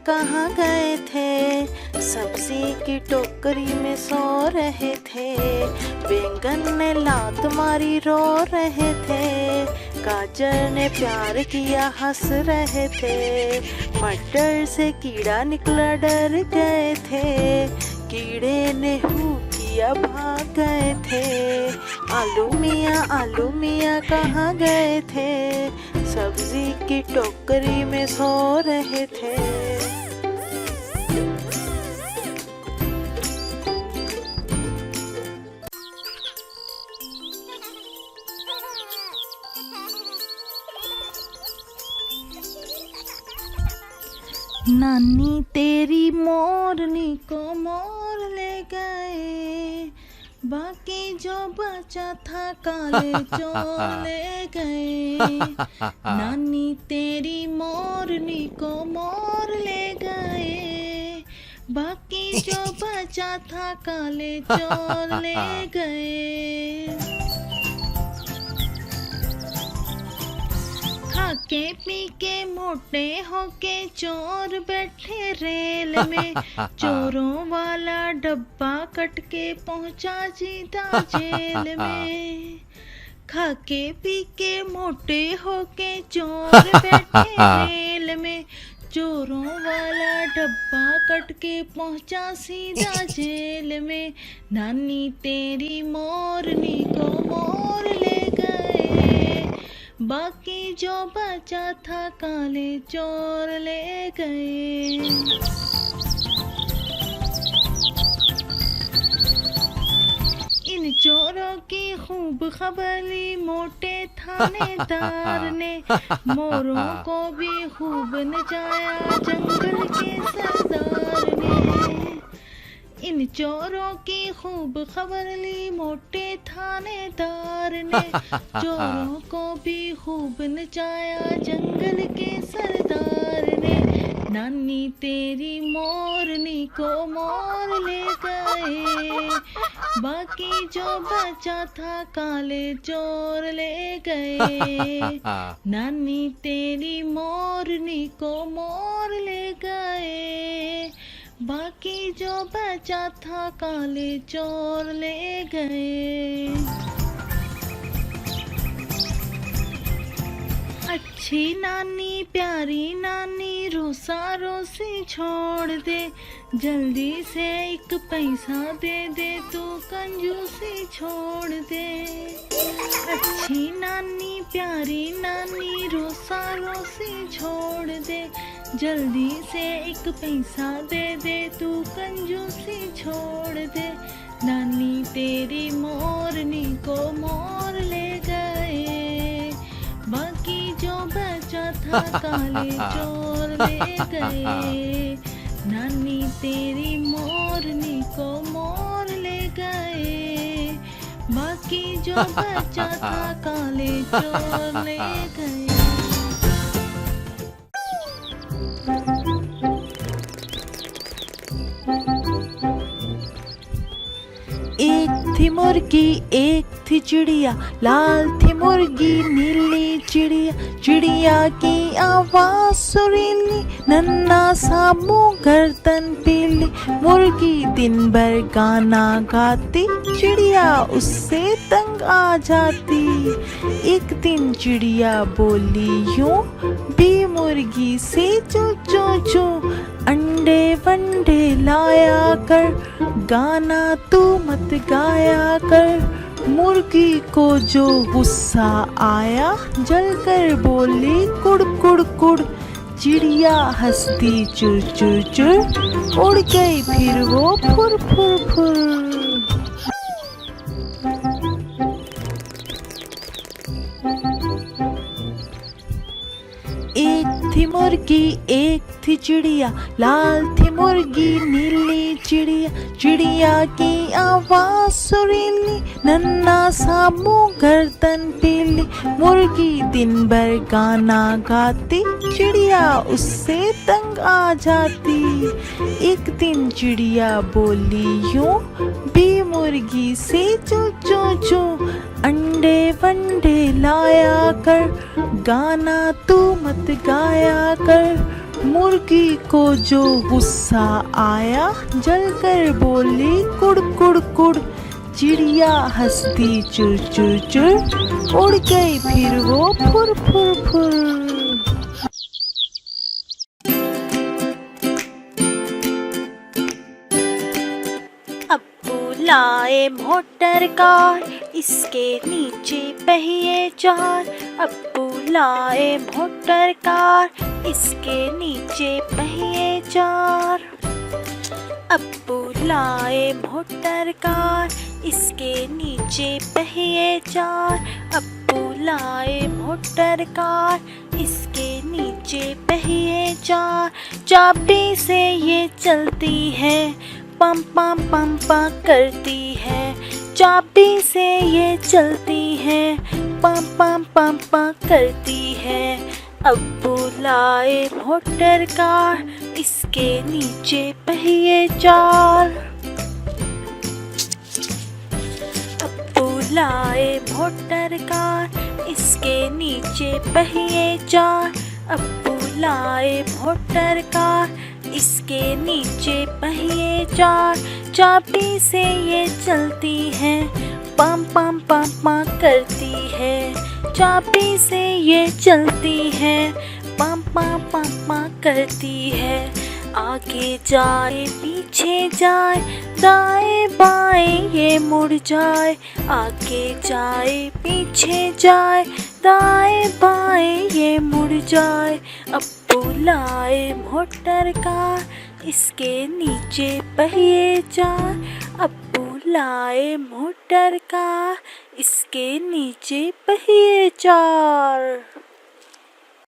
कहाँ गए थे? सब्जी की टोकरी में सो रहे थे। बैंगन ने लात मारी रो रहे थे। गाजर ने प्यार किया हंस रहे थे। मटर से कीड़ा निकला डर गए थे। कीड़े ने हू किया भाग गए थे। आलू मियाँ कहाँ गए थे? सब्जी की टोकरी में सो रहे थे। नानी तेरी मोरनी को मोर ले गए। बाकी जो बचा था काले चोर ले गए। नानी तेरी मोरनी को मोर ले गए। बाकी जो बचा था काले चोर ले गए। खाके पी के मोटे होके चोर बैठे रेल में। चोरों वाला डब्बा कट के पहुंचा सीधा जेल में। खाके पी के मोटे होके चोर बैठे रेल में। चोरों वाला डब्बा कट के पहुंचा सीधा जेल में। नानी तेरी मोरनी को मोर ले गए। बाकी जो बचा था काले चोर ले गए। इन चोरों की खूब खबर ली मोटे थानेदार ने। मोरों को भी खूब नचाया जंगल के सरदार ने। इन चोरों की खूब खबर ली मोटे थानेदार ने। चोरों को भी खूब नचाया जंगल के सरदार ने। नानी तेरी मोरनी को मोर ले गए। बाकी जो बचा था काले चोर ले गए। नानी तेरी मोरनी को मोर ले गए। बाकी जो बचा था काले चोर ले गए। अच्छी नानी प्यारी नानी रोसा रोसी छोड़ दे। जल्दी से एक पैसा दे दे तू कंजूसी छोड़ दे। अच्छी नानी प्यारी नानी रोसा रोसी छोड़ दे। जल्दी से एक पैसा दे दे तू कंजूसी छोड़ दे। नानी तेरी मोरनी को मोर ले गए। बाकी जो बचा था काले चोर ले गए। नानी तेरी मोरनी को मोर ले गए। बाकी जो बचा था काले चोर ले गए। एक थी मुर्गी एक थी चिड़िया। लाल थी मुर्गी नीली चिड़िया। चिड़िया की आवाज सुरीली नन्हा सा मुंह गर्दन पीली। मुर्गी दिन भर गाना गाती चिड़िया उससे तंग आ जाती। एक दिन चिड़िया बोली यूं भी मुर्गी से चू चू चू। अंडे वंडे लाया कर गाना तू मत गाया कर। मुर्गी को जो गुस्सा आया जलकर बोली कुड़ कुड़ कुड़। चिड़िया हंसती चुर चुर चुर। उड़ गई फिर वो फुर फुर फुर। एक थी मुर्गी एक थी चिड़िया। लाल थी मुर्गी नीली चिड़िया। चिड़िया की आवाज सुरीली नन्हा सा मुंह गर्दन पीली। मुर्गी दिन भर गाना गाती चिड़िया उससे तंग आ जाती। एक दिन चिड़िया बोली यूं भी मुर्गी से चू चू चू। अंडे वंडे लाया कर गाना तू मत गाया कर। मुर्गी को जो गुस्सा आया जल कर बोली कुड़ कुड़ कुड़, चिड़िया हंसती चुर चुर चुर, उड़ गई फिर वो फुर फुर फुर। अब्बू लाए मोटर कार, इसके नीचे पहिए चार। अब्बू लाए मोटर कार, इसके नीचे पहिए चार। अब्बू लाए मोटर कार, इसके नीचे पहिए चार। अब्बू लाए मोटर कार, इसके नीचे पहिए चार। चाबी से ये चलती है, पम पम पम पा करती है। चाबी से ये चलती है, पम पम पम पा करती है। अब्बू लाए मोटर कार, इसके नीचे पहिए चार। अब्बू लाए मोटर कार, इसके नीचे पहिए चार। अब्बू लाए मोटर कार, इसके नीचे पहिए चार। चाबी से ये चलती है, पम पम पम पम करती है। चाबी से ये चलती है, पम पम पम पम करती है। आगे जाए पीछे जाए, दाएं बाएं ये मुड़ जाए। आगे जाए पीछे जाए, दाएं बाएं ये मुड़ जाए। अब्बू लाए मोटर कार, इसके नीचे पहिए चार। अब्बू लाए मोटर कार, इसके नीचे पहिए चार।